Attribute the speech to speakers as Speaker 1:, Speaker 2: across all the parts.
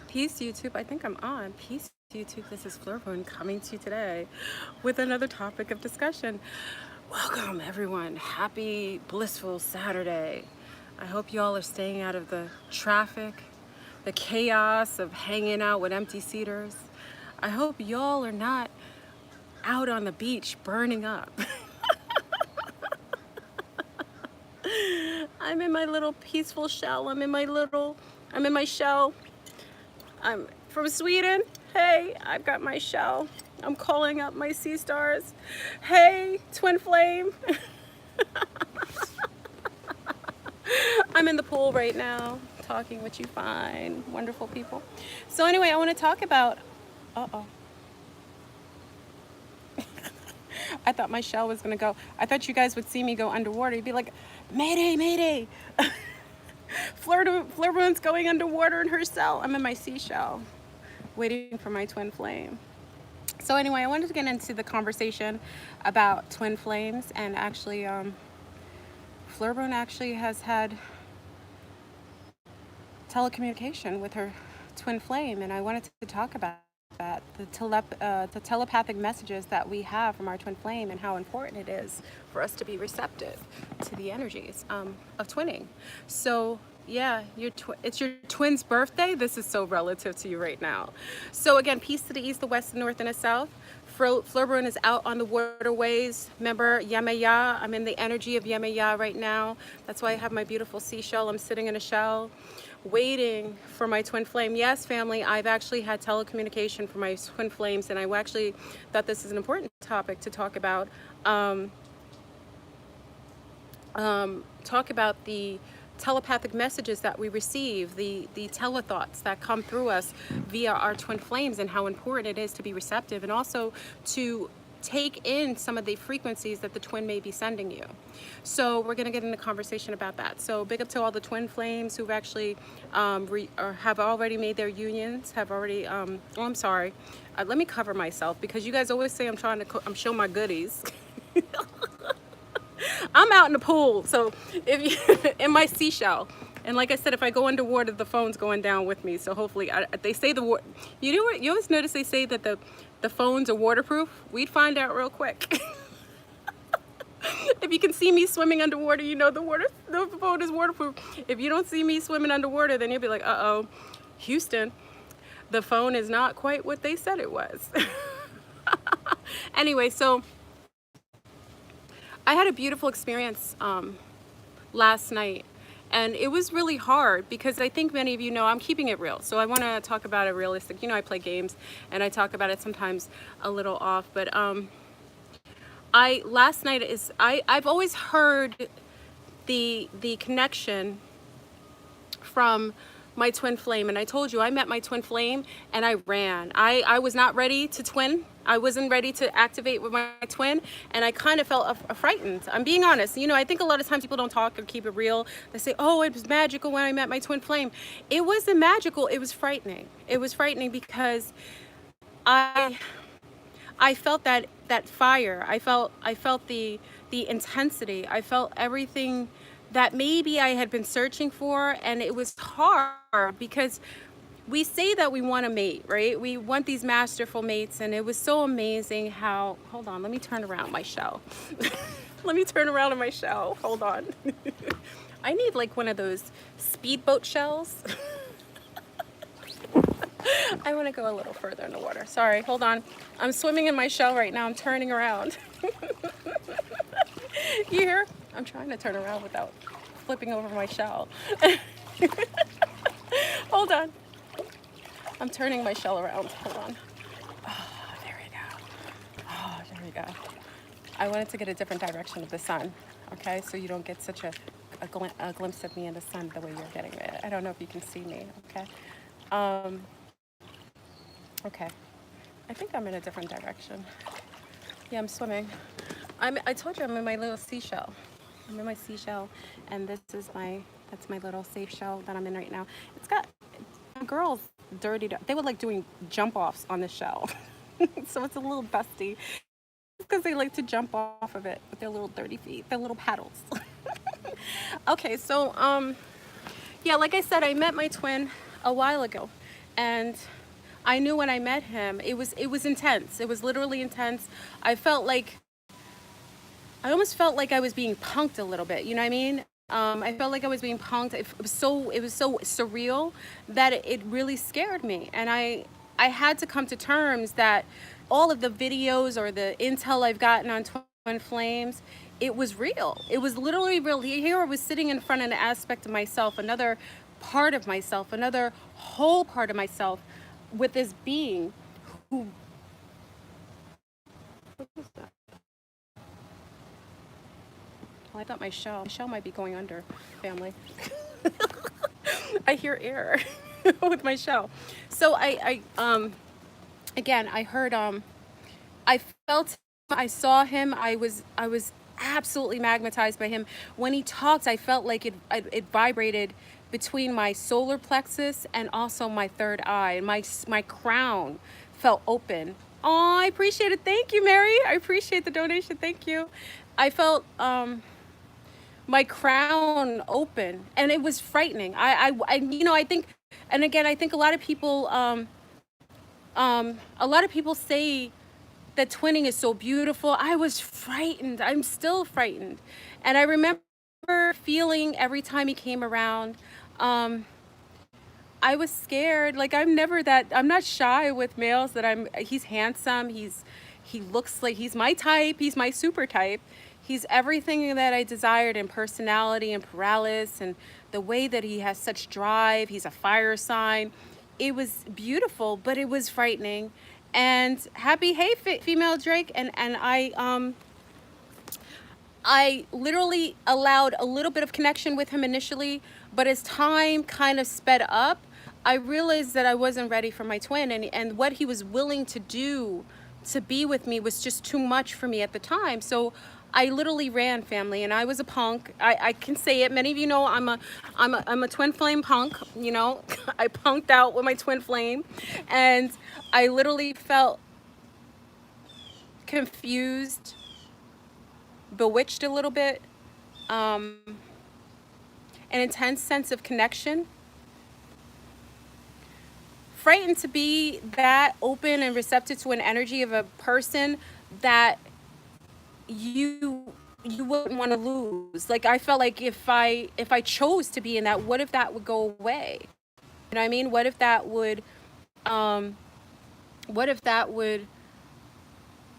Speaker 1: Peace YouTube. I think I'm on. Peace YouTube. This is Flurboon coming to you today with another topic of discussion. Welcome everyone. Happy blissful Saturday. I hope you all are staying out of the traffic, the chaos of hanging out with empty seaters. I hope y'all are not out on the beach burning up. I'm in my little peaceful shell. I'm in my shell. I'm from Sweden. Hey, I've got my shell. I'm calling up my sea stars. Hey, twin flame. I'm in the pool right now, talking with you fine, wonderful people. So anyway, I want to talk about, uh-oh. I thought my shell was gonna go. I thought you guys would see me go underwater. You'd be like, Mayday, Mayday. Flurboon's going underwater in her cell. I'm in my seashell, waiting for my twin flame. So anyway, I wanted to get into the conversation about twin flames, and actually, Flurboon actually has had telecommunication with her twin flame, and I wanted to talk about that, the telepathic messages that we have from our twin flame and how important it is for us to be receptive to the energies of twinning. So yeah, it's your twin's birthday. This is so relative to you right now. So again, peace to the east, the west, the north, and the south. Flurboon is out on the waterways. Remember, Yemaya, I'm in the energy of Yemaya right now. That's why I have my beautiful seashell. I'm sitting in a shell, waiting for my twin flame. Yes, family, I've actually had telecommunication for my twin flames, and I actually thought this is an important topic to talk about. Talk about the telepathic messages that we receive, the telethoughts that come through us via our twin flames, and how important it is to be receptive and also to take in some of the frequencies that the twin may be sending you. So we're going to get into conversation about that. So big up to all the twin flames who've actually have already made their unions, have already oh, I'm sorry, let me cover myself, because you guys always say I'm showing my goodies. I'm out in the pool, so if you in my seashell, and like I said, if I go underwater, the phone's going down with me. So hopefully, they say you know what? You always notice they say that the phones are waterproof. We'd find out real quick. If you can see me swimming underwater, you know the phone is waterproof. If you don't see me swimming underwater, then you'll be like, uh-oh, Houston, the phone is not quite what they said it was. Anyway, so I had a beautiful experience last night, and it was really hard because I think many of you know I'm keeping it real. So I want to talk about it realistic. You know, I play games and I talk about it sometimes a little off, but last night I've always heard the connection from my twin flame, and I told you I met my twin flame and I ran. I was not ready to twin. I wasn't ready to activate with my twin, and I kind of felt frightened. I'm being honest. You know, I think a lot of times people don't talk or keep it real. They say, oh, it was magical when I met my twin flame. It wasn't magical. It was frightening. It was frightening because I felt that fire. I felt the intensity. I felt everything that maybe I had been searching for, and it was hard because we say that we want a mate, right? We want these masterful mates, and it was so amazing how, hold on, let me turn around my shell. Let me turn around in my shell, hold on. I need like one of those speedboat shells. I want to go a little further in the water. Sorry, hold on. I'm swimming in my shell right now. I'm turning around. You hear? I'm trying to turn around without flipping over my shell. Hold on. I'm turning my shell around. Hold on. Oh, there we go. Oh, there we go. I wanted to get a different direction of the sun. Okay, so you don't get such a glimpse of me in the sun the way you're getting it. I don't know if you can see me. Okay. Okay. I think I'm in a different direction. Yeah, I'm swimming. I told you I'm in my little seashell. I'm in my seashell, and that's my little safe shell that I'm in right now. It's got girls dirtied up. They were like doing jump offs on the shell. So it's a little dusty because they like to jump off of it with their little dirty feet, their little paddles. Okay, so yeah, like I said, I met my twin a while ago, And I knew when I met him, it was intense. It was literally intense. I felt like I almost felt like I was being punked a little bit. You know what I mean? I felt like I was being punked. It was so surreal that it really scared me. And I had to come to terms that all of the videos or the intel I've gotten on Twin Flames, it was real. It was literally real. Here I was sitting in front of an aspect of myself, another part of myself, another whole part of myself, with this being who. What was that? Oh, I thought my shell might be going under, family. I hear air with my shell. So again, I heard, I felt, I saw him. I was absolutely magnetized by him. When he talked, I felt like it vibrated between my solar plexus and also my third eye. And my crown felt open. Oh, I appreciate it. Thank you, Mary. I appreciate the donation. Thank you. I felt my crown open, and it was frightening. I think, and again, I think a lot of people say that twinning is so beautiful. I was frightened. I'm still frightened. And I remember feeling every time he came around, um, I was scared. Like I'm not shy with males he's handsome. He looks like he's my type. He's my super type. He's everything that I desired in personality and paralysis, and the way that he has such drive. He's a fire sign. It was beautiful, but it was frightening. And happy, hey, female Drake. And I literally allowed a little bit of connection with him initially, but as time kind of sped up, I realized that I wasn't ready for my twin, and what he was willing to do to be with me was just too much for me at the time. So I literally ran, family, and I was a punk. I can say it. Many of you know I'm a twin flame punk. You know, I punked out with my twin flame, and I literally felt confused, bewitched a little bit, an intense sense of connection, frightened to be that open and receptive to an energy of a person that you wouldn't want to lose. Like I felt like if I chose to be in that, what if that would go away? You know what I mean? Um what if that would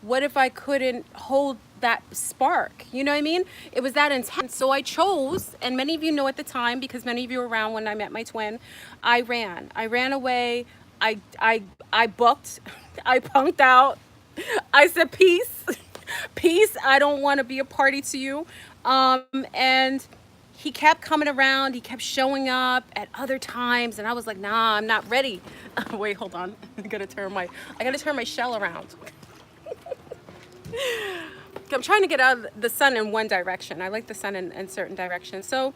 Speaker 1: what if I couldn't hold that spark? You know what I mean? It was that intense. So I chose, and many of you know at the time, because many of you were around when I met my twin, I ran away. I booked. I punked out. I said, peace. Peace. I don't want to be a party to you. And he kept coming around. He kept showing up at other times, and I was like, nah, I'm not ready. Wait, hold on. I gotta turn my shell around. I'm trying to get out of the sun in one direction. I like the sun in certain directions. So,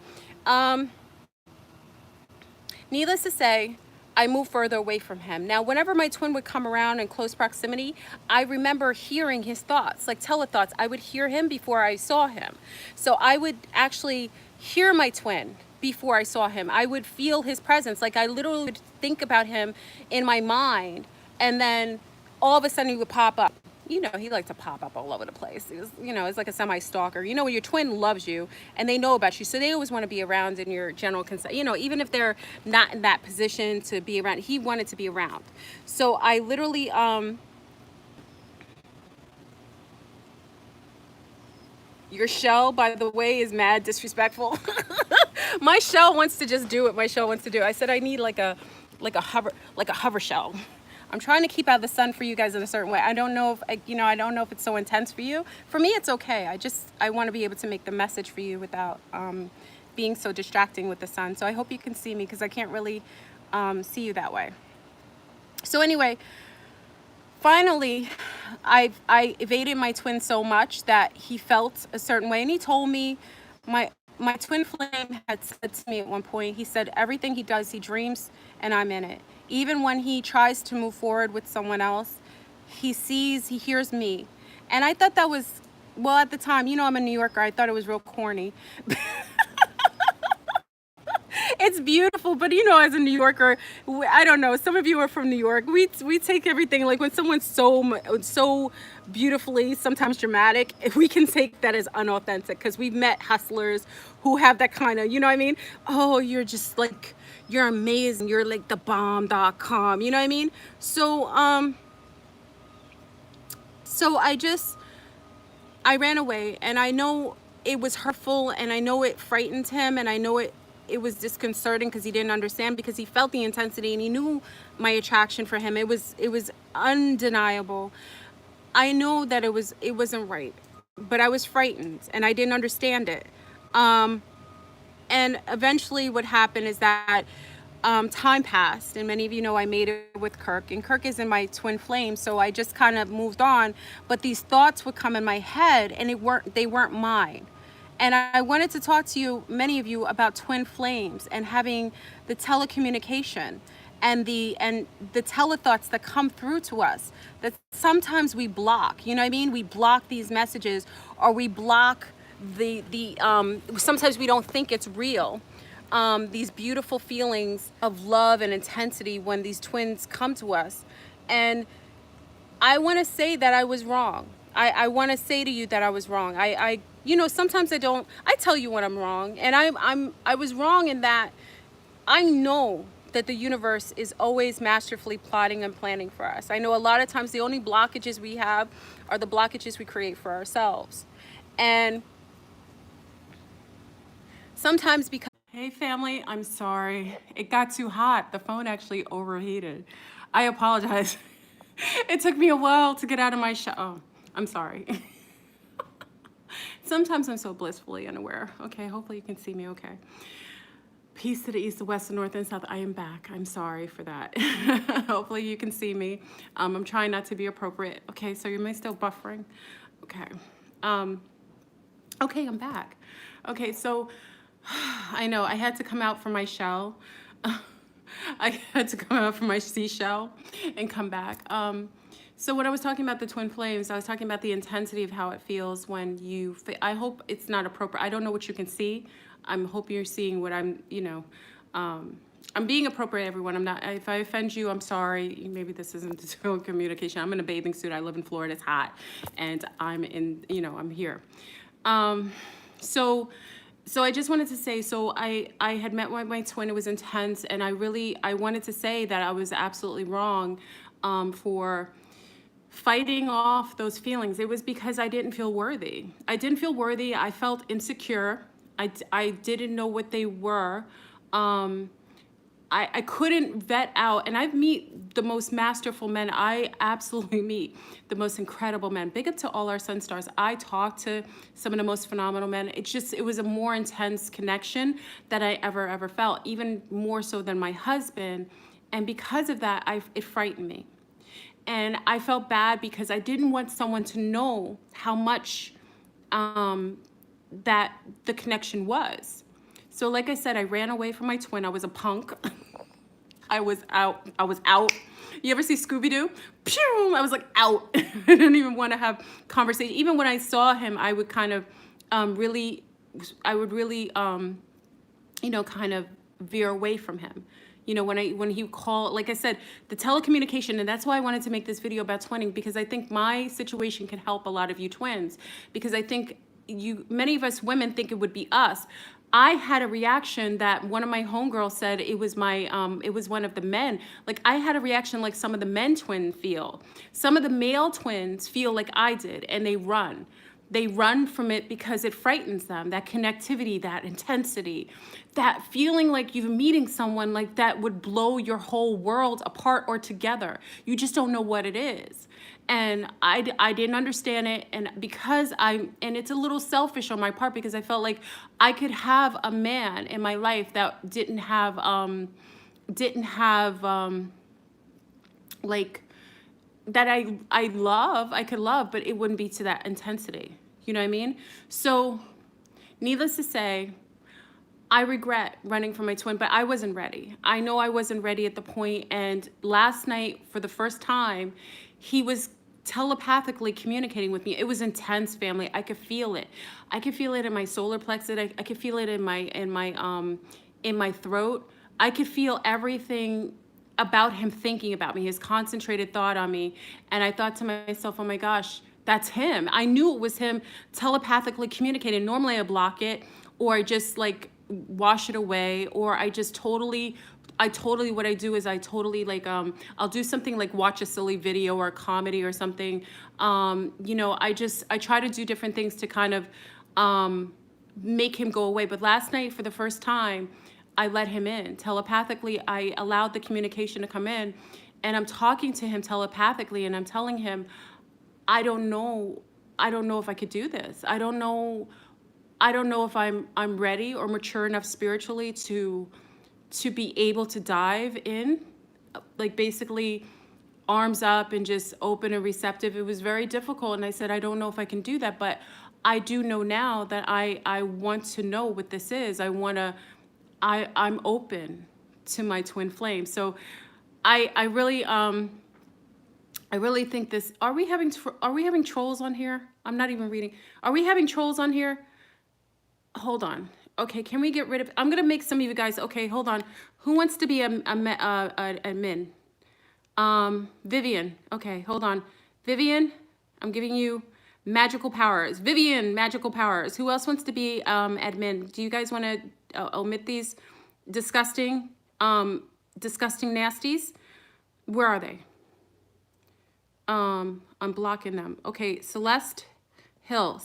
Speaker 1: needless to say, I moved further away from him. Now, whenever my twin would come around in close proximity, I remember hearing his thoughts, like telethoughts. I would hear him before I saw him. So I would actually hear my twin before I saw him. I would feel his presence. Like I literally would think about him in my mind, and then all of a sudden he would pop up. You know, he liked to pop up all over the place. It was, it's like a semi-stalker. You know, when your twin loves you and they know about you, so they always want to be around in your general consent. You know, even if they're not in that position to be around, he wanted to be around. So I literally, your shell, by the way, is mad disrespectful. My shell wants to just do what my shell wants to do. I said I need like a hover shell. I'm trying to keep out the sun for you guys in a certain way. I don't know if I don't know if it's so intense for you. For me, it's okay. I want to be able to make the message for you without being so distracting with the sun. So I hope you can see me, because I can't really see you that way. So anyway, finally, I evaded my twin so much that he felt a certain way, and he told me, my twin flame had said to me at one point, he said, everything he does, he dreams, and I'm in it. Even when he tries to move forward with someone else, he hears me. And I thought that was, well, at the time, I'm a New Yorker, I thought it was real corny. it's beautiful, but you know, as a New Yorker, I don't know, some of you are from New York, we take everything, like when someone's so beautifully, sometimes dramatic, we can take that as unauthentic, because we've met hustlers who have that kind of, you know what I mean? Oh, you're just like, you're amazing, you're like the bomb.com, you know what I mean? So I ran away, and I know it was hurtful, and I know it frightened him, and I know it was disconcerting because he didn't understand, because he felt the intensity and he knew my attraction for him. It was undeniable. I know that it wasn't right, but I was frightened and I didn't understand it. And eventually what happened is that time passed, and many of you know I made it with Kirk, and Kirk is in my twin flame, so I just kind of moved on. But these thoughts would come in my head, and they weren't mine. And I wanted to talk to you, many of you, about twin flames and having the telecommunication and the telethoughts that come through to us that sometimes we block. You know what I mean? We block these messages, or we block sometimes we don't think it's real. These beautiful feelings of love and intensity when these twins come to us. And I want to say that I was wrong. I want to say to you that I was wrong. You know, sometimes I tell you when I'm wrong, and I was wrong in that I know that the universe is always masterfully plotting and planning for us. I know a lot of times the only blockages we have are the blockages we create for ourselves. And sometimes because... Hey family, I'm sorry. It got too hot. The phone actually overheated. I apologize. It took me a while to get out of my shell. Oh, I'm sorry. Sometimes I'm so blissfully unaware. Okay, hopefully you can see me okay. Peace to the east, the west, the north, and south. I am back. I'm sorry for that. Hopefully you can see me. I'm trying not to be appropriate. Okay, so you're still buffering. Okay. Okay, I'm back. Okay, so I know I had to come out from my shell. I had to come out from my seashell and come back. So when I was talking about the twin flames, I was talking about the intensity of how it feels when you, I hope it's not appropriate. I don't know what you can see. I hope you're seeing what I'm, you know, I'm being appropriate, everyone. I'm not, if I offend you, I'm sorry. Maybe this isn't the communication. I'm in a bathing suit. I live in Florida. It's hot. And I'm in, you know, I'm here. So I just wanted to say, so I had met my twin. It was intense. And I wanted to say that I was absolutely wrong for fighting off those feelings. It was because I didn't feel worthy. I didn't feel worthy. I felt insecure. I didn't know what they were. I couldn't vet out, and I've meet the most masterful men. I absolutely meet the most incredible men. Big up to all our sun stars. I talked to some of the most phenomenal men. It was a more intense connection that I ever felt, even more so than my husband. And because of that, it frightened me. And I felt bad because I didn't want someone to know how much that the connection was. So like I said, I ran away from my twin. I was a punk. I was out. You ever see Scooby-Doo? Pew! I was like out. I didn't even want to have conversation. Even when I saw him, I would kind of really, you know, kind of veer away from him. You know, when he called, like I said, the telecommunication, and that's why I wanted to make this video about twinning, because I think my situation can help a lot of you twins, because I think many of us women think it would be us. I had a reaction that one of my homegirls said it was it was one of the men. Like I had a reaction like some of the men twin feel. Some of the male twins feel like I did, and they run. They run from it because it frightens them, that connectivity, that intensity, that feeling like you're meeting someone like that would blow your whole world apart or together. You just don't know what it is. And I didn't understand it. And because and it's a little selfish on my part, because I felt like I could have a man in my life that didn't have like, that I could love, but it wouldn't be to that intensity. You know what I mean? So needless to say, I regret running from my twin, but I wasn't ready. I know I wasn't ready at the point. And last night, for the first time, he was telepathically communicating with me. It was intense, family. I could feel it. I could feel it in my solar plexus. I could feel it in my in my throat. I could feel everything about him thinking about me, his concentrated thought on me. And I thought to myself, oh my gosh, that's him. I knew it was him telepathically communicating. Normally I block it, or I just like wash it away, or what I do is I totally like I'll do something like watch a silly video or a comedy or something. I try to do different things to kind of make him go away. But last night, for the first time, I let him in telepathically. I allowed the communication to come in, and I'm talking to him telepathically, and I'm telling him, I don't know if I could do this. I don't know if I'm ready or mature enough spiritually to be able to dive in, like basically arms up and just open and receptive. It was very difficult, and I said, I don't know if I can do that, but I do know now that I want to know what this is. I'm open to my twin flame. So I really think this. Are we having trolls on here? I'm not even reading. Are we having trolls on here? Hold on. Okay, can we get rid of? I'm gonna make some of you guys. Okay, hold on. Who wants to be a admin? Vivian. Okay, hold on. Vivian, I'm giving you magical powers. Vivian, magical powers. Who else wants to be admin? Do you guys want to omit these disgusting nasties? Where are they? I'm blocking them. Okay, Celeste Hill,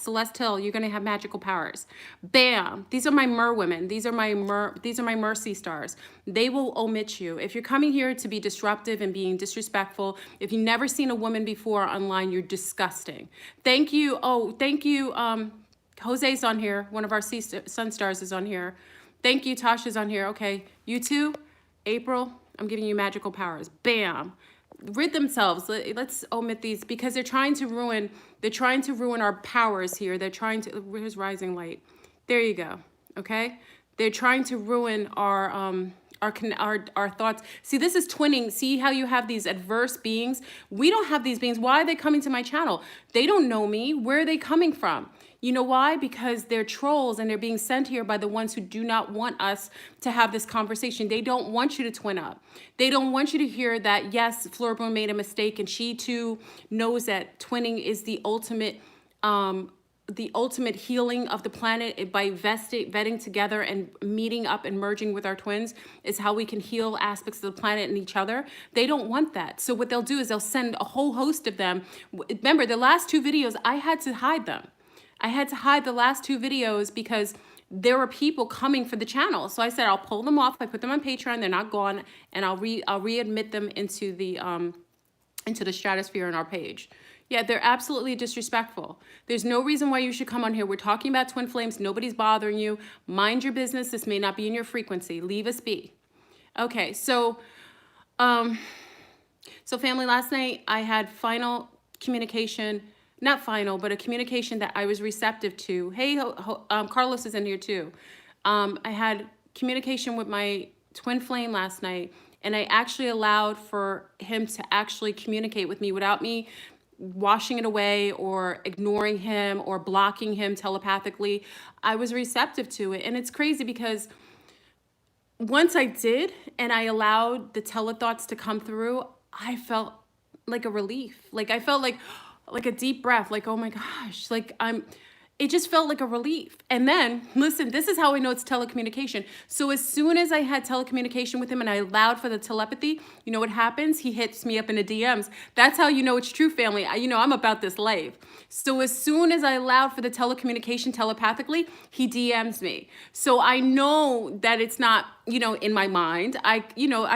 Speaker 1: you're gonna have magical powers. Bam! These are my Mer women. These are my Mercy stars. They will omit you. If you're coming here to be disruptive and being disrespectful, if you've never seen a woman before online, you're disgusting. Thank you. Oh, thank you. Jose's on here. One of our Sun stars is on here. Thank you. Tasha's on here. Okay, you too. April, I'm giving you magical powers. Bam! Rid themselves. Let's omit these because they're trying to ruin our powers here. They're trying to, where's Rising Light? There you go. Okay? They're trying to ruin our thoughts. See, this is twinning. See how you have these adverse beings? We don't have these beings. Why are they coming to my channel? They don't know me. Where are they coming from? You know why? Because they're trolls and they're being sent here by the ones who do not want us to have this conversation. They don't want you to twin up. They don't want you to hear that, yes, Flora Boone made a mistake and she too knows that twinning is the ultimate healing of the planet. By vetting together and meeting up and merging with our twins is how we can heal aspects of the planet and each other. They don't want that. So what they'll do is they'll send a whole host of them. Remember, the last two videos, I had to hide them. I had to hide the last two videos because there were people coming for the channel. So I said, I'll pull them off. I put them on Patreon. They're not gone. And I'll readmit them into the stratosphere on our page. Yeah, they're absolutely disrespectful. There's no reason why you should come on here. We're talking about twin flames. Nobody's bothering you. Mind your business. This may not be in your frequency. Leave us be. Okay, so family, last night I had final communication. Not final, but a communication that I was receptive to. Hey, Carlos is in here too. I had communication with my twin flame last night, and I actually allowed for him to actually communicate with me without me washing it away or ignoring him or blocking him telepathically. I was receptive to it. And it's crazy because once I did and I allowed the telethoughts to come through, I felt like a relief. Like I felt like a deep breath, like, oh my gosh, like it just felt like a relief. And then, listen, this is how I know it's telecommunication. So as soon as I had telecommunication with him and I allowed for the telepathy, you know what happens? He hits me up in the DMs. That's how you know it's true, family. I'm about this life. So as soon as I allowed for the telecommunication telepathically, he DMs me. So I know that it's not, in my mind. I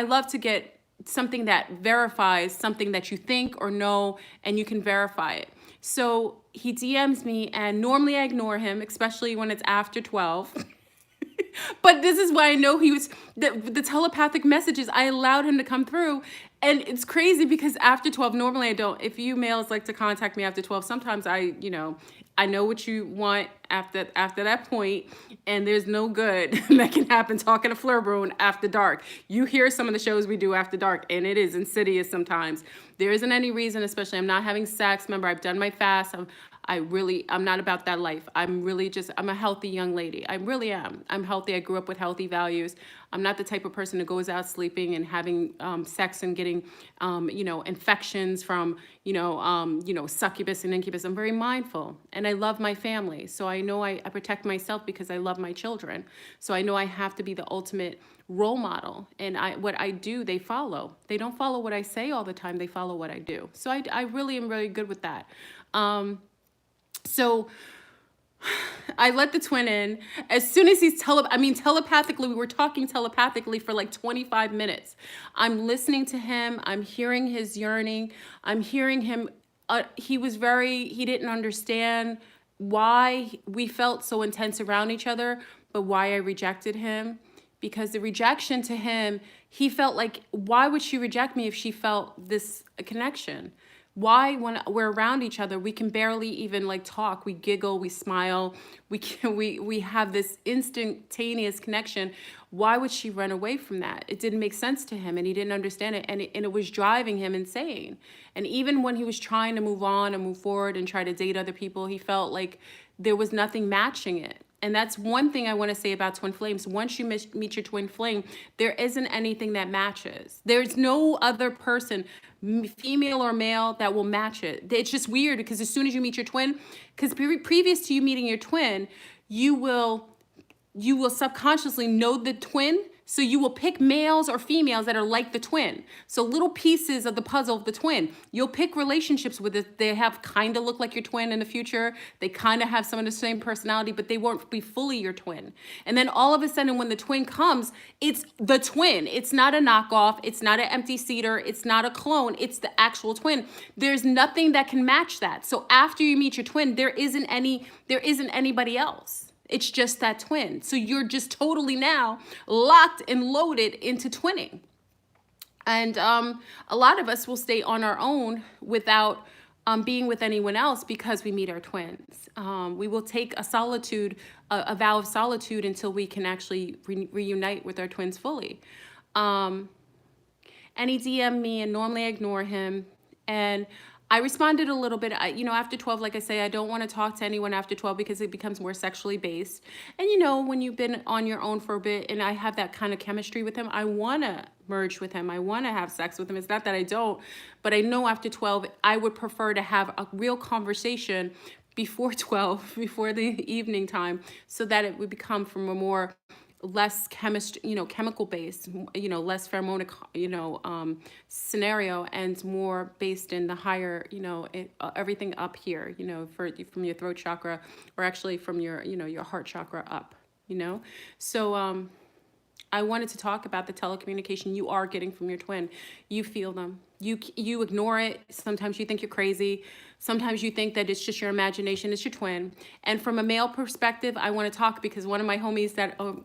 Speaker 1: love to get something that verifies something that you think or know, and you can verify it. So he DMs me, and normally I ignore him, especially when it's after 12. But this is why I know he was, the telepathic messages, I allowed him to come through. And it's crazy because after 12, normally I don't. If you males like to contact me after 12, sometimes I know what you want after that point, and there's no good that can happen talking to Fleur Bruin after dark. You hear some of the shows we do after dark, and it is insidious sometimes. There isn't any reason, especially I'm not having sex. Remember, I've done my fast. I'm not about that life. I'm a healthy young lady. I really am. I'm healthy. I grew up with healthy values. I'm not the type of person who goes out sleeping and having sex and getting, infections from, succubus and incubus. I'm very mindful, and I love my family. So I know I protect myself because I love my children. So I know I have to be the ultimate role model, and what I do, they follow. They don't follow what I say all the time. They follow what I do. So I really am really good with that. So I let the twin in. As soon as he's telepathically, we were talking telepathically for like 25 minutes. I'm listening to him. I'm hearing his yearning. I'm hearing him. He didn't understand why we felt so intense around each other, but why I rejected him. Because the rejection to him, he felt like, why would she reject me if she felt this connection? Why, when we're around each other, we can barely even like talk. We giggle, we smile, we have this instantaneous connection. Why would she run away from that? It didn't make sense to him, and he didn't understand it, and it was driving him insane. And even when he was trying to move on and move forward and try to date other people, he felt like there was nothing matching it. And that's one thing I want to say about twin flames. Once you meet your twin flame, there isn't anything that matches. There's no other person, female or male, that will match it. It's just weird because as soon as you meet your twin, because previous to you meeting your twin, you will subconsciously know the twin. So you will pick males or females that are like the twin. So little pieces of the puzzle of the twin. You'll pick relationships with it. They have kind of look like your twin in the future. They kind of have some of the same personality, but they won't be fully your twin. And then all of a sudden when the twin comes, it's the twin. It's not a knockoff. It's not an empty seater. It's not a clone. It's the actual twin. There's nothing that can match that. So after you meet your twin, there isn't anybody else. It's just that twin. So you're just totally now locked and loaded into twinning. And a lot of us will stay on our own without being with anyone else because we meet our twins. We will take a vow of solitude until we can actually reunite with our twins fully. And he DM'd me, and normally I ignore him. And I responded a little bit, after 12, like I say, I don't want to talk to anyone after 12 because it becomes more sexually based. And when you've been on your own for a bit and I have that kind of chemistry with him, I want to merge with him. I want to have sex with him. It's not that I don't, but I know after 12, I would prefer to have a real conversation before 12, before the evening time, so that it would become from a less chemical based, less pheromonic, scenario, and more based in the higher, everything up here, from your throat chakra, or actually from your heart chakra up, So I wanted to talk about the telecommunication you are getting from your twin. You feel them. You ignore it. Sometimes you think you're crazy. Sometimes you think that it's just your imagination. It's your twin. And from a male perspective, I want to talk because one of my homies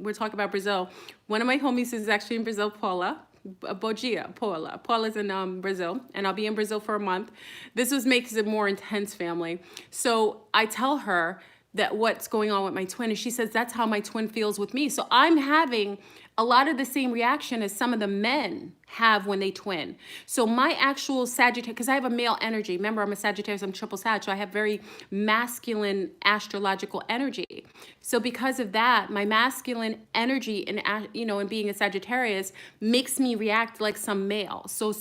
Speaker 1: we're talking about Brazil. One of my homies is actually in Brazil, Paula. Paula's in Brazil, and I'll be in Brazil for a month. This makes it more intense, family. So I tell her that what's going on with my twin, and she says that's how my twin feels with me. So I'm having a lot of the same reaction as some of the men have when they twin. So my actual Sagittarius, because I have a male energy. Remember, I'm a Sagittarius, I'm triple Sag, so I have very masculine astrological energy. So because of that, my masculine energy and being a Sagittarius makes me react like some male. So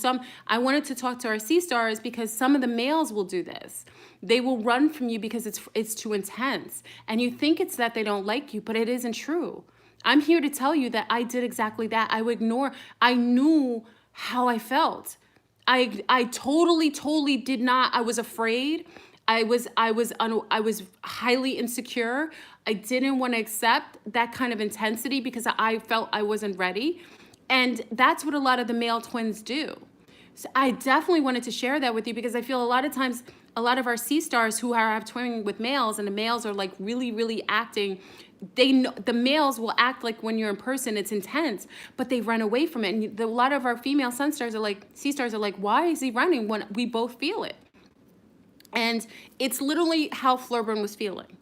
Speaker 1: I wanted to talk to our sea stars because some of the males will do this. They will run from you because it's too intense. And you think it's that they don't like you, but it isn't true. I'm here to tell you that I did exactly that. I knew how I felt. I totally did not. I was afraid. I was highly insecure. I didn't want to accept that kind of intensity because I felt I wasn't ready. And that's what a lot of the male twins do. So I definitely wanted to share that with you because I feel a lot of times, a lot of our sea stars who have twinning with males, and the males are like really, really acting. They know the males will act like when you're in person, it's intense, but they run away from it. And a lot of our female sun stars are like, sea stars are like, why is he running when we both feel it? And it's literally how Flurburn was feeling.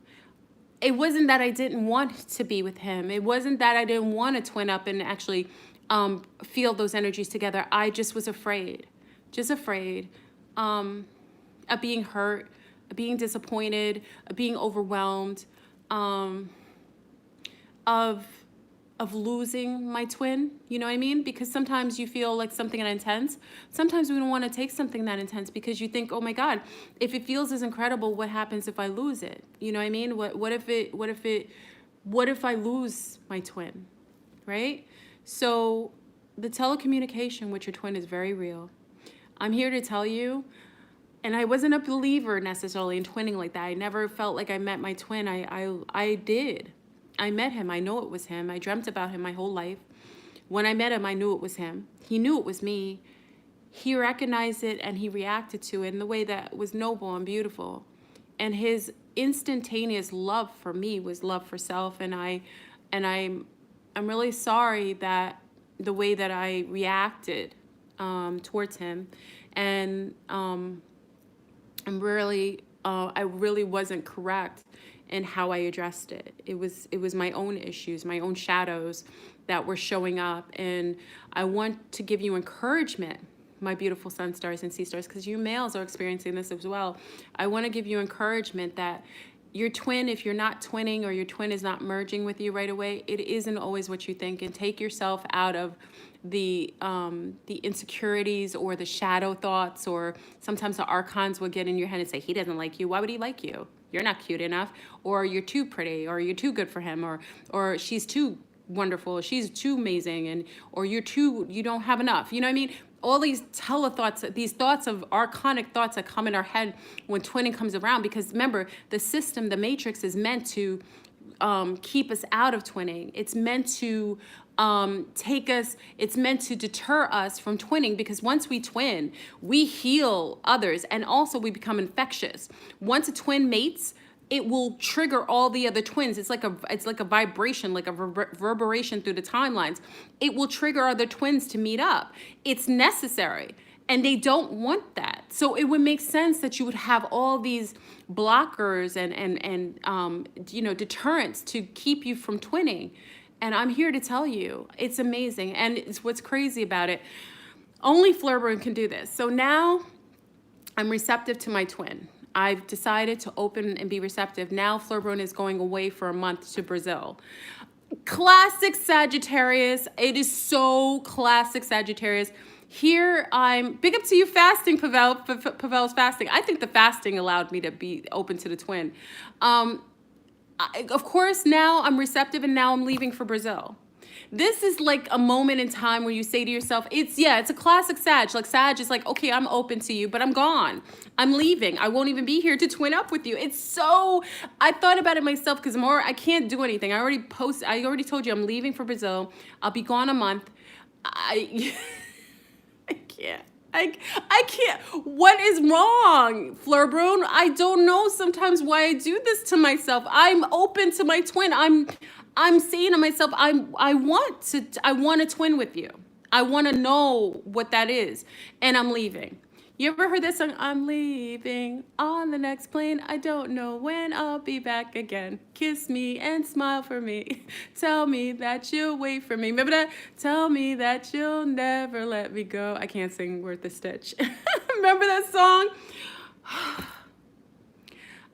Speaker 1: It wasn't that I didn't want to be with him. It wasn't that I didn't want to twin up and actually feel those energies together. I just was afraid of being hurt, being disappointed, being overwhelmed, of losing my twin, you know what I mean? Because sometimes you feel like something that intense. Sometimes we don't want to take something that intense because you think, oh my God, if it feels as incredible, what happens if I lose it? You know what I mean? What if I lose my twin, right? So the telecommunication with your twin is very real. I'm here to tell you, and I wasn't a believer necessarily in twinning like that. I never felt like I met my twin. I did. I met him. I know it was him. I dreamt about him my whole life. When I met him, I knew it was him. He knew it was me. He recognized it and he reacted to it in the way that was noble and beautiful. And his instantaneous love for me was love for self. And I'm really sorry that the way that I reacted towards him, and I really wasn't correct in how I addressed it. It was my own issues, my own shadows that were showing up. And I want to give you encouragement, my beautiful sun stars and sea stars, because you males are experiencing this as well. I want to give you encouragement that your twin, if you're not twinning or your twin is not merging with you right away, it isn't always what you think. And take yourself out of the insecurities or the shadow thoughts, or sometimes the archons will get in your head and say, he doesn't like you. Why would he like you? You're not cute enough, or you're too pretty, or you're too good for him, or she's too wonderful, she's too amazing, and or you don't have enough. You know what I mean? All these telethoughts, these thoughts of archonic thoughts that come in our head when twinning comes around, because remember, the system, the matrix is meant to keep us out of twinning. It's meant to it's meant to deter us from twinning, because once we twin, we heal others, and also we become infectious. Once a twin mates, it will trigger all the other twins. It's like a vibration, like a reverberation through the timelines. It will trigger other twins to meet up. It's necessary. And they don't want that. So it would make sense that you would have all these blockers and deterrents to keep you from twinning. And I'm here to tell you, it's amazing. And it's what's crazy about it. Only Flurburn can do this. So now I'm receptive to my twin. I've decided to open and be receptive. Now Flurburn is going away for a month to Brazil. Classic Sagittarius. It is so classic Sagittarius. Here I'm big up to you fasting, Pavel. Pavel's fasting. I think the fasting allowed me to be open to the twin. Of course, now I'm receptive, and now I'm leaving for Brazil. This is like a moment in time where you say to yourself, it's a classic Sag. Like Sag is like, okay, I'm open to you, but I'm gone. I'm leaving. I won't even be here to twin up with you. I thought about it myself, because I can't do anything. I already told you I'm leaving for Brazil. I'll be gone a month. I can't. I can't. What is wrong, Flurbrun? I don't know sometimes why I do this to myself. I'm open to my twin. I'm saying to myself, I want to twin with you. I want to know what that is, and I'm leaving. You ever heard that song? I'm leaving on the next plane. I don't know when I'll be back again. Kiss me and smile for me. Tell me that you'll wait for me. Remember that? Tell me that you'll never let me go. I can't sing Worth a Stitch. Remember that song?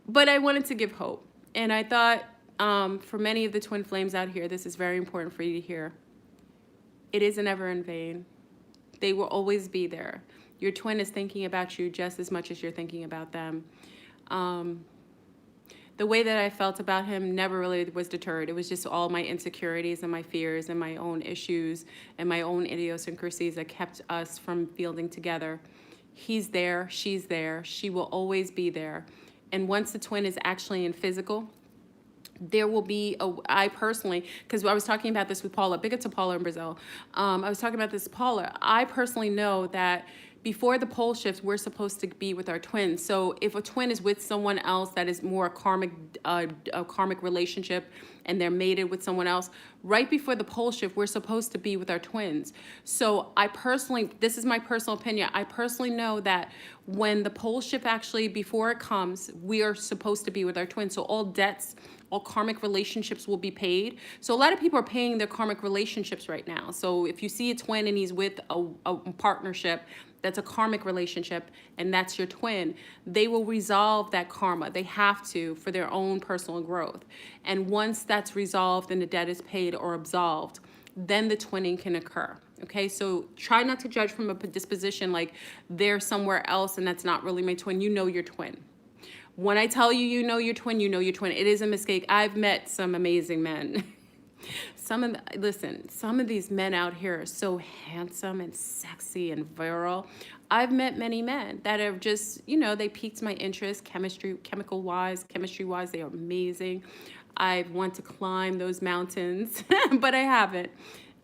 Speaker 1: But I wanted to give hope. And I thought, for many of the twin flames out here, this is very important for you to hear. It isn't ever in vain. They will always be there. Your twin is thinking about you just as much as you're thinking about them. The way that I felt about him never really was deterred. It was just all my insecurities and my fears and my own issues and my own idiosyncrasies that kept us from fielding together. He's there. She's there. She will always be there. And once the twin is actually in physical, there will be I personally, because I was talking about this with Paula, big up to Paula in Brazil. I was talking about this with Paula. I personally know that before the pole shift, we're supposed to be with our twins. So if a twin is with someone else that is more a karmic relationship, and they're mated with someone else, right before the pole shift, we're supposed to be with our twins. So I personally, this is my personal opinion, I personally know that when the pole shift actually, before it comes, we are supposed to be with our twins. So all debts, all karmic relationships will be paid. So a lot of people are paying their karmic relationships right now. So if you see a twin and he's with a partnership, that's a karmic relationship, and that's your twin, they will resolve that karma. They have to, for their own personal growth. And once that's resolved and the debt is paid or absolved, then the twinning can occur. Okay, so try not to judge from a disposition like they're somewhere else and that's not really my twin. You know your twin. When I tell you, you know your twin, you know your twin. It is a mistake. I've met some amazing men. Listen, some of these men out here are so handsome and sexy and virile. I've met many men that are just, you know, they piqued my interest, chemistry-wise, they are amazing. I want to climb those mountains, but I haven't.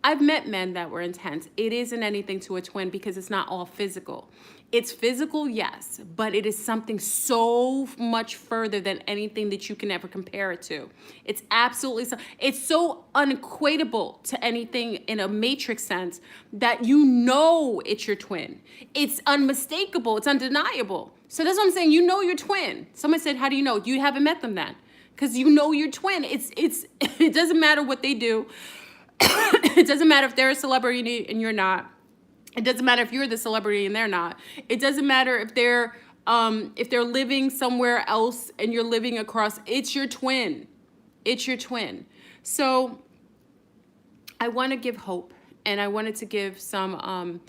Speaker 1: I've met men that were intense. It isn't anything to a twin because it's not all physical. It's physical, yes, but it is something so much further than anything that you can ever compare it to. It's absolutely so. It's so unequatable to anything in a matrix sense that you know it's your twin. It's unmistakable. It's undeniable. So that's what I'm saying. You know your twin. Someone said, how do you know? You haven't met them then. Because you know your twin. It doesn't matter what they do. It doesn't matter if they're a celebrity and you're not. It doesn't matter if you're the celebrity and they're not. It doesn't matter if they're living somewhere else and you're living across. It's your twin. It's your twin. So I want to give hope, and I wanted to give some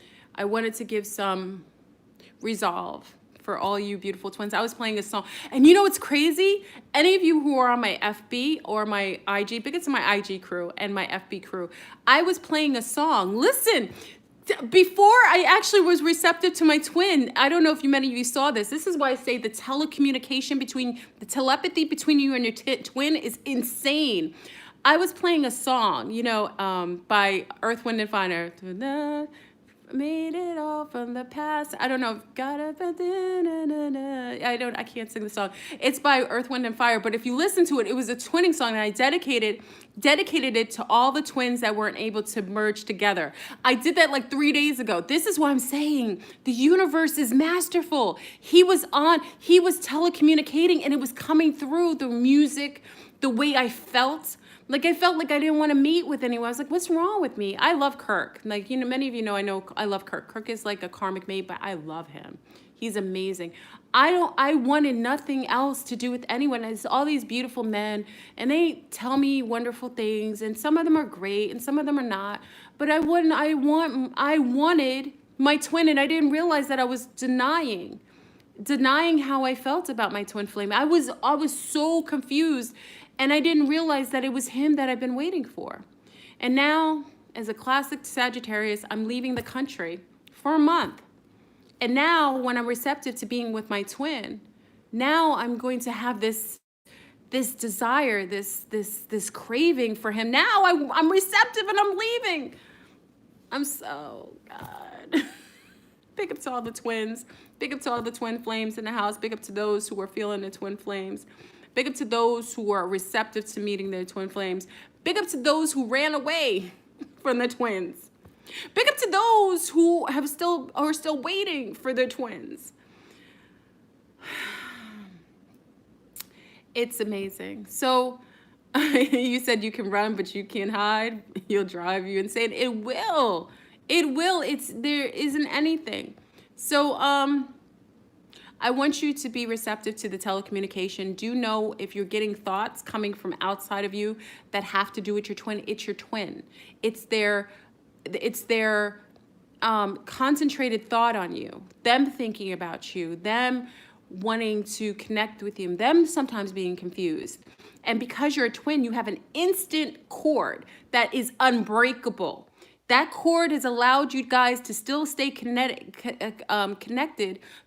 Speaker 1: resolve for all you beautiful twins. I was playing a song, and you know what's crazy? Any of you who are on my FB or my IG, big it's my IG crew and my FB crew, I was playing a song. Listen, before I actually was receptive to my twin, I don't know if many of you saw this. This is why I say the telecommunication the telepathy between you and your twin is insane. I was playing a song, you know, by Earth, Wind, and Fire. Made it all from the past. I don't know. I can't sing the song. It's by Earth, Wind, and Fire. But if you listen to it, it was a twinning song, and I dedicated it to all the twins that weren't able to merge together. I did that like 3 days ago. This is what I'm saying. The universe is masterful. He was telecommunicating, and it was coming through the music, the way I felt. Like, I felt like I didn't want to meet with anyone. I was like, what's wrong with me? I love Kirk. Like, you know, many of you know I love Kirk. Kirk is like a karmic mate, but I love him. He's amazing. I wanted nothing else to do with anyone. It's all these beautiful men, and they tell me wonderful things, and some of them are great, and some of them are not. But I wanted my twin, and I didn't realize that I was denying how I felt about my twin flame. I was so confused. And I didn't realize that it was him that I've been waiting for. And now, as a classic Sagittarius, I'm leaving the country for a month. And now, when I'm receptive to being with my twin, now I'm going to have this desire, this craving for him. Now I'm receptive and I'm leaving. I'm so God. Big up to all the twins. Big up to all the twin flames in the house. Big up to those who are feeling the twin flames. Big up to those who are receptive to meeting their twin flames. Big up to those who ran away from the twins. Big up to those who are still waiting for their twins. It's amazing. So you said you can run, but you can't hide. He'll drive you insane. It will. There isn't anything. So, I want you to be receptive to the telecommunication. Do know if you're getting thoughts coming from outside of you that have to do with your twin, it's your twin. It's their concentrated thought on you, them thinking about you, them wanting to connect with you, them sometimes being confused. And because you're a twin, you have an instant cord that is unbreakable. That cord has allowed you guys to still stay connected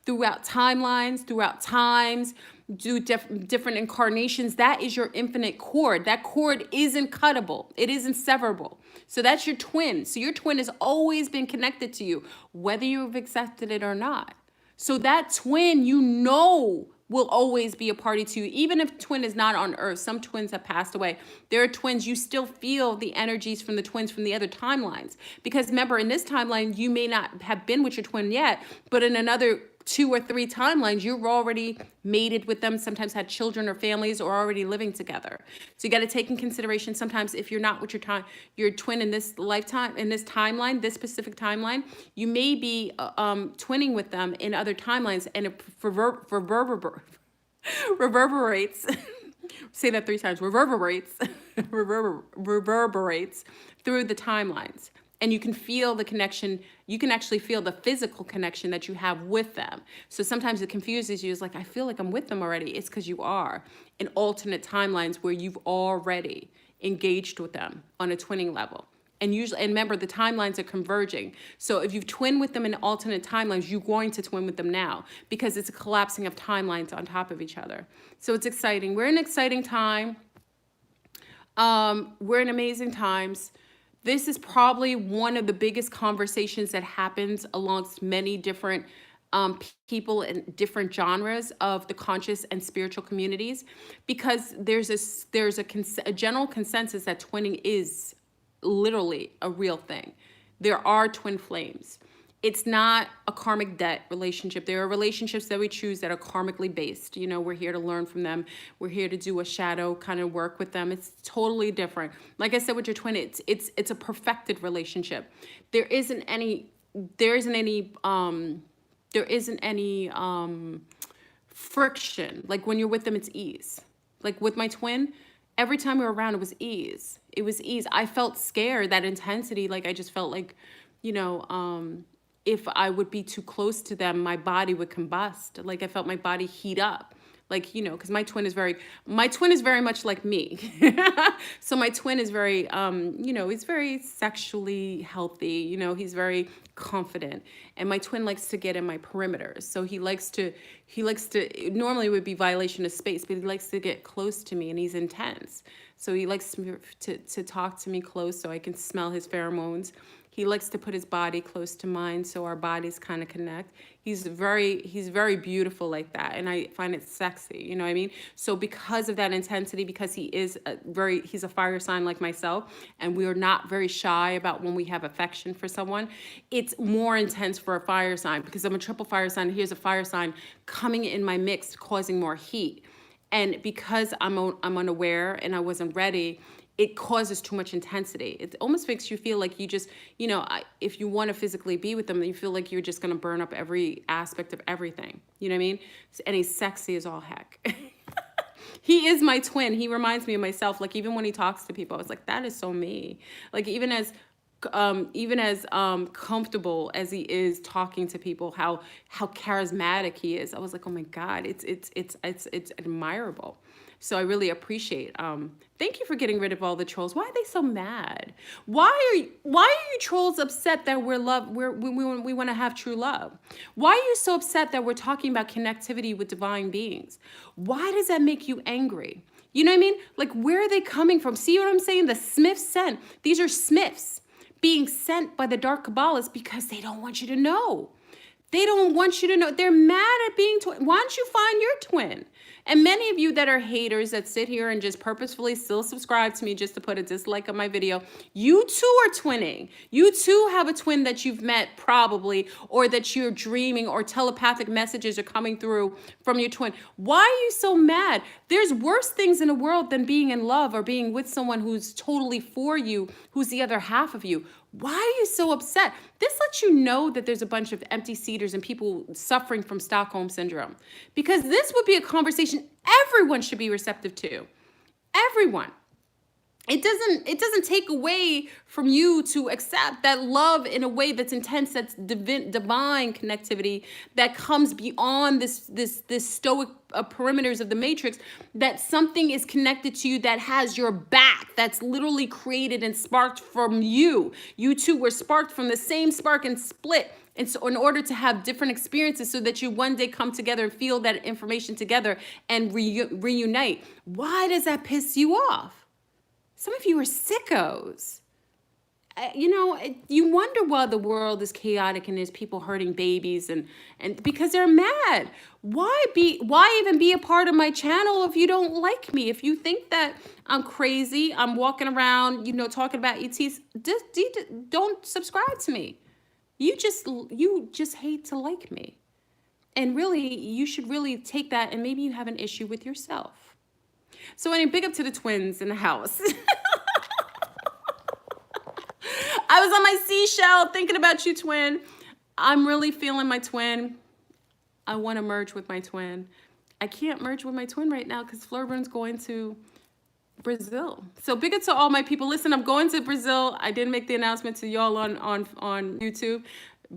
Speaker 1: throughout timelines, throughout times, do different incarnations. That is your infinite cord. That cord isn't cuttable. It isn't severable. So that's your twin. So your twin has always been connected to you, whether you've accepted it or not. So that twin, you know, will always be a party to you. Even if twin is not on Earth, some twins have passed away. There are twins, you still feel the energies from the twins from the other timelines. Because remember, in this timeline, you may not have been with your twin yet, but in another 2 or 3 timelines, you've already mated with them, sometimes had children or families, or already living together. So you got to take in consideration, sometimes if you're not with your twin in this lifetime, in this timeline, this specific timeline, you may be twinning with them in other timelines, and it reverberates. Say that 3 times. Reverberates, reverberates through the timelines. And you can feel the connection. You can actually feel the physical connection that you have with them. So sometimes it confuses you. It's like, I feel like I'm with them already. It's because you are in alternate timelines where you've already engaged with them on a twinning level. And usually, and remember, the timelines are converging. So if you've twinned with them in alternate timelines, you're going to twin with them now, because it's a collapsing of timelines on top of each other. So it's exciting. We're in an exciting time. We're in amazing times. This is probably one of the biggest conversations that happens amongst many different people in different genres of the conscious and spiritual communities, because there's a general consensus that twinning is literally a real thing. There are twin flames. It's not a karmic debt relationship. There are relationships that we choose that are karmically based. You know, we're here to learn from them. We're here to do a shadow kind of work with them. It's totally different. Like I said with your twin, it's a perfected relationship. There isn't any friction. Like when you're with them, it's ease. Like with my twin, every time we were around, it was ease. It was ease. I felt scared, that intensity. Like I just felt like, you know, if I would be too close to them, my body would combust. Like I felt my body heat up. Like, you know, because my twin is very much like me. So my twin is very, you know, he's very sexually healthy. You know, he's very confident. And my twin likes to get in my perimeters. So he likes to, normally it would be violation of space, but he likes to get close to me, and he's intense. So he likes to talk to me close so I can smell his pheromones. He likes to put his body close to mine so our bodies kind of connect. He's very beautiful like that, and I find it sexy, you know what I mean? So because of that intensity, because he's a fire sign like myself, and we are not very shy about when we have affection for someone, it's more intense for a fire sign, because I'm a triple fire sign. Here's a fire sign coming in my mix, causing more heat. And because I'm unaware and I wasn't ready, it causes too much intensity. It almost makes you feel like you just, you know, if you want to physically be with them, you feel like you're just going to burn up every aspect of everything. You know what I mean? And he's sexy as all heck. He is my twin. He reminds me of myself. Like even when he talks to people, I was like, that is so me. Like even as comfortable as he is talking to people, how charismatic he is, I was like, oh my God, it's admirable. So I really appreciate. Thank you for getting rid of all the trolls. Why are they so mad? Why are you trolls upset that we want to have true love? Why are you so upset that we're talking about connectivity with divine beings? Why does that make you angry? You know what I mean? Like, where are they coming from? See what I'm saying? The Smiths sent. These are Smiths being sent by the dark Kabbalists because they don't want you to know. They don't want you to know. They're mad at being twin. Why don't you find your twin? And many of you that are haters that sit here and just purposefully still subscribe to me just to put a dislike on my video, you too are twinning. You too have a twin that you've met probably, or that you're dreaming, or telepathic messages are coming through from your twin. Why are you so mad? There's worse things in the world than being in love or being with someone who's totally for you, who's the other half of you. Why are you so upset? This lets you know that there's a bunch of empty seaters and people suffering from Stockholm Syndrome. Because this would be a conversation everyone should be receptive to. Everyone. It doesn't take away from you to accept that love in a way that's intense, that's divine connectivity that comes beyond this stoic perimeters of the matrix, that something is connected to you that has your back, that's literally created and sparked from you. You two were sparked from the same spark and split. And so in order to have different experiences so that you one day come together and feel that information together and reunite. Why does that piss you off? Some of you are sickos. You know, you wonder why the world is chaotic and there's people hurting babies and because they're mad. Why even be a part of my channel if you don't like me? If you think that I'm crazy, I'm walking around, you know, talking about ETs, don't subscribe to me. You just hate to like me. And really, you should really take that, and maybe you have an issue with yourself. So anyway, big up to the twins in the house. I was on my seashell thinking about you, twin. I'm really feeling my twin. I want to merge with my twin. I can't merge with my twin right now because Flurbur's going to Brazil. So big up to all my people. Listen, I'm going to Brazil. I didn't make the announcement to y'all on YouTube.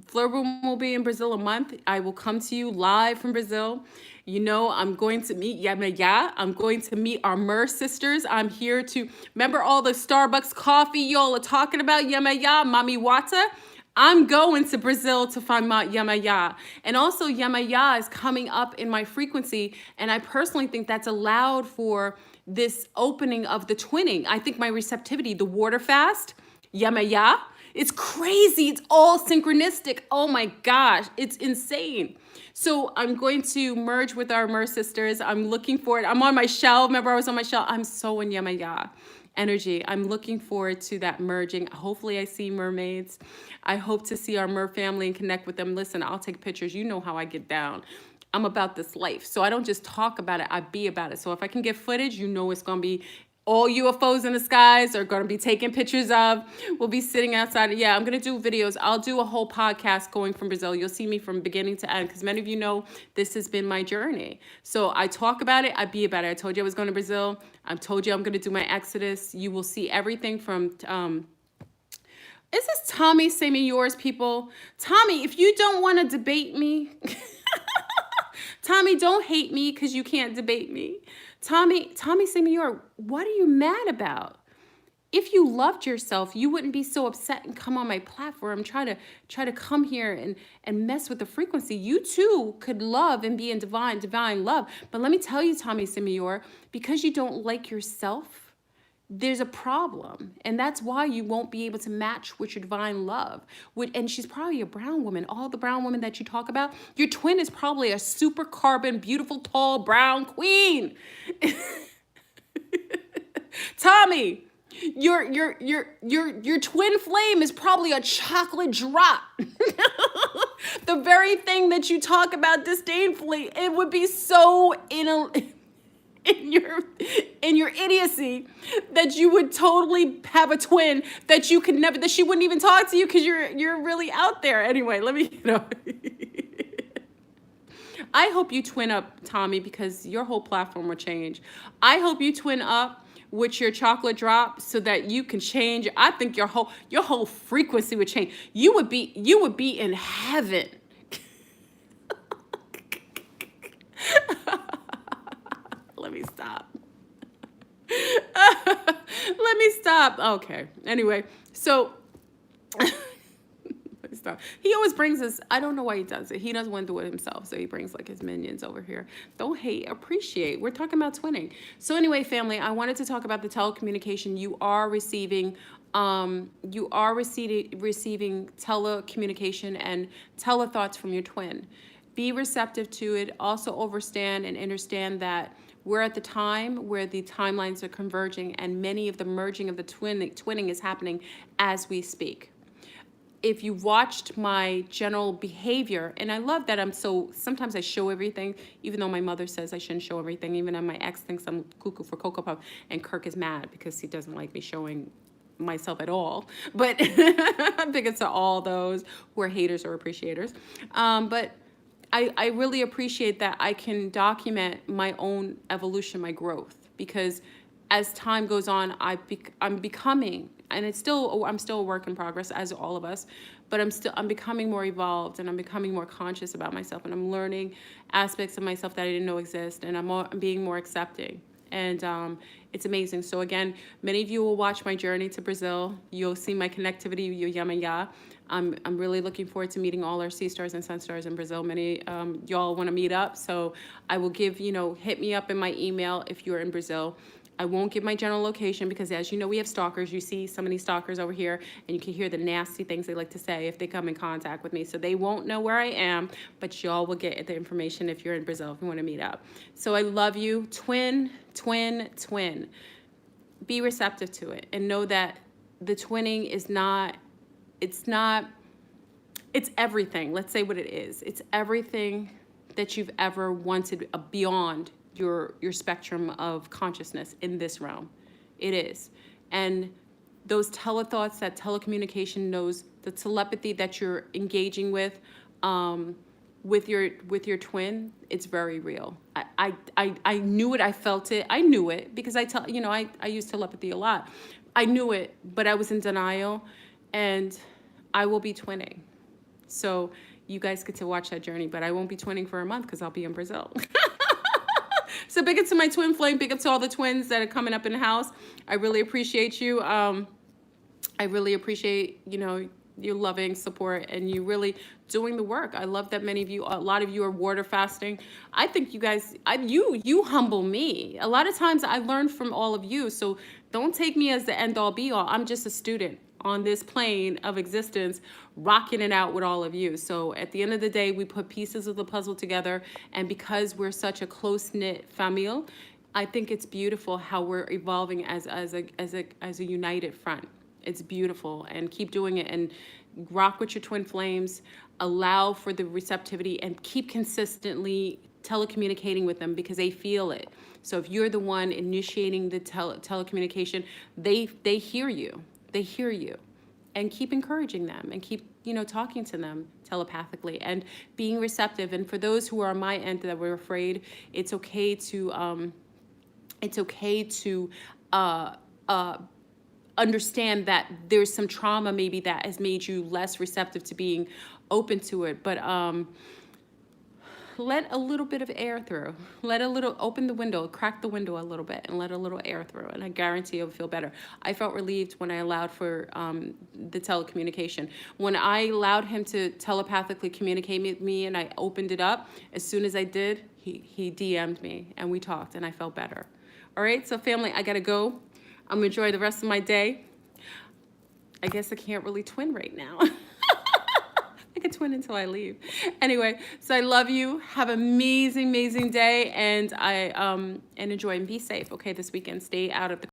Speaker 1: Flurboom will be in Brazil a month. I will come to you live from Brazil. You know, I'm going to meet Yamaya. I'm going to meet our Mer sisters. I'm here to remember all the Starbucks coffee y'all are talking about. Yamaya, Mami Wata. I'm going to Brazil to find my Yamaya. And also Yamaya is coming up in my frequency. And I personally think that's allowed for this opening of the twinning. I think my receptivity, the water fast, Yamaya, it's crazy. It's all synchronistic. Oh my gosh, it's insane. So I'm going to merge with our Mer sisters. I'm looking for it. I'm on my shell. Remember I was on my shell? I'm so in Yamaya energy. I'm looking forward to that merging. Hopefully I see mermaids. I hope to see our Mer family and connect with them. Listen, I'll take pictures. You know how I get down. I'm about this life. So I don't just talk about it, I be about it. So if I can get footage, you know it's going to be all UFOs in the skies are going to be taking pictures of. We'll be sitting outside. Yeah, I'm going to do videos. I'll do a whole podcast going from Brazil. You'll see me from beginning to end because many of you know this has been my journey. So I talk about it. I be about it. I told you I was going to Brazil. I told you I'm going to do my exodus. You will see everything from... is this Tommy? Say me yours, people. Tommy, if you don't want to debate me... Tommy, don't hate me because you can't debate me. Tommy Senior, what are you mad about? If you loved yourself, you wouldn't be so upset and come on my platform, try to come here and mess with the frequency. You too could love and be in divine love. But let me tell you, Tommy Senior, because you don't like yourself, there's a problem. And that's why you won't be able to match with your divine love. And she's probably a brown woman. All the brown women that you talk about, your twin is probably a super carbon, beautiful, tall, brown queen. Tommy, your twin flame is probably a chocolate drop. The very thing that you talk about disdainfully, it would be so in your idiocy that you would totally have a twin that you could never, that she wouldn't even talk to you because you're really out there. Anyway, let me, I hope you twin up, Tommy, because your whole platform will change. I hope you twin up with your chocolate drop so that you can change. I think your whole frequency would change. You would be in heaven. Let me stop. Let me stop. Okay. Anyway, so let me stop. He always brings us, I don't know why he does it. He doesn't want to do it himself. So he brings like his minions over here. Don't hate, appreciate. We're talking about twinning. So anyway, family, I wanted to talk about the telecommunication. You are receiving telecommunication and telethoughts from your twin. Be receptive to it. Also understand that we're at the time where the timelines are converging and many of the merging of the twinning is happening as we speak. If you watched my general behavior, and I love that sometimes I show everything, even though my mother says I shouldn't show everything, even though my ex thinks I'm cuckoo for Cocoa Puff, and Kirk is mad because he doesn't like me showing myself at all. But I'm big to all those who are haters or appreciators. But I really appreciate that I can document my own evolution, my growth, because as time goes on, I'm becoming, and I'm still a work in progress, as all of us, but I'm becoming more evolved, and I'm becoming more conscious about myself, and I'm learning aspects of myself that I didn't know exist, and I'm being more accepting. And it's amazing. So again, many of you will watch my journey to Brazil. You'll see my connectivity with Yamaya. I'm really looking forward to meeting all our sea stars and sun stars in Brazil. Many y'all want to meet up, so I will give, hit me up in my email if you're in Brazil. I won't give my general location because, as you know, we have stalkers. You see some of these stalkers over here, and you can hear the nasty things they like to say if they come in contact with me. So they won't know where I am, but y'all will get the information if you're in Brazil, if you want to meet up. So I love you. Twin. Be receptive to it and know that the twinning is not, it's everything. Let's say what it is. It's everything that you've ever wanted beyond your spectrum of consciousness in this realm. It is. And those telethoughts, that telecommunication knows, the telepathy that you're engaging with your twin, it's very real. I knew it. I felt it. I knew it because I use telepathy a lot. I knew it, but I was in denial, and I will be twinning. So you guys get to watch that journey, but I won't be twinning for a month because I'll be in Brazil. So big up to my twin flame. Big up to all the twins that are coming up in the house. I really appreciate you. I really appreciate, your loving support and you really doing the work. I love that a lot of you are water fasting. I think you guys, you humble me. A lot of times I learn from all of you. So don't take me as the end all be all. I'm just a student on this plane of existence, rocking it out with all of you. So at the end of the day, we put pieces of the puzzle together. And because we're such a close-knit family, I think it's beautiful how we're evolving as a united front. It's beautiful, and keep doing it and rock with your twin flames. Allow for the receptivity and keep consistently telecommunicating with them because they feel it. So if you're the one initiating the telecommunication, they hear you. They hear you, and keep encouraging them and keep talking to them telepathically and being receptive. And for those who are on my end that were afraid, it's okay to understand that there's some trauma maybe that has made you less receptive to being open to it, but let a little bit of air through. Open the window, crack the window a little bit and let a little air through, and I guarantee you'll feel better. I felt relieved when I allowed for the telecommunication. When I allowed him to telepathically communicate with me and I opened it up, as soon as I did, he DM'd me and we talked and I felt better. All right, so family, I gotta go. I'm gonna enjoy the rest of my day. I guess I can't really twin right now. I can twin until I leave. Anyway, so I love you. Have an amazing, amazing day, and enjoy and be safe. Okay, this weekend, stay out of the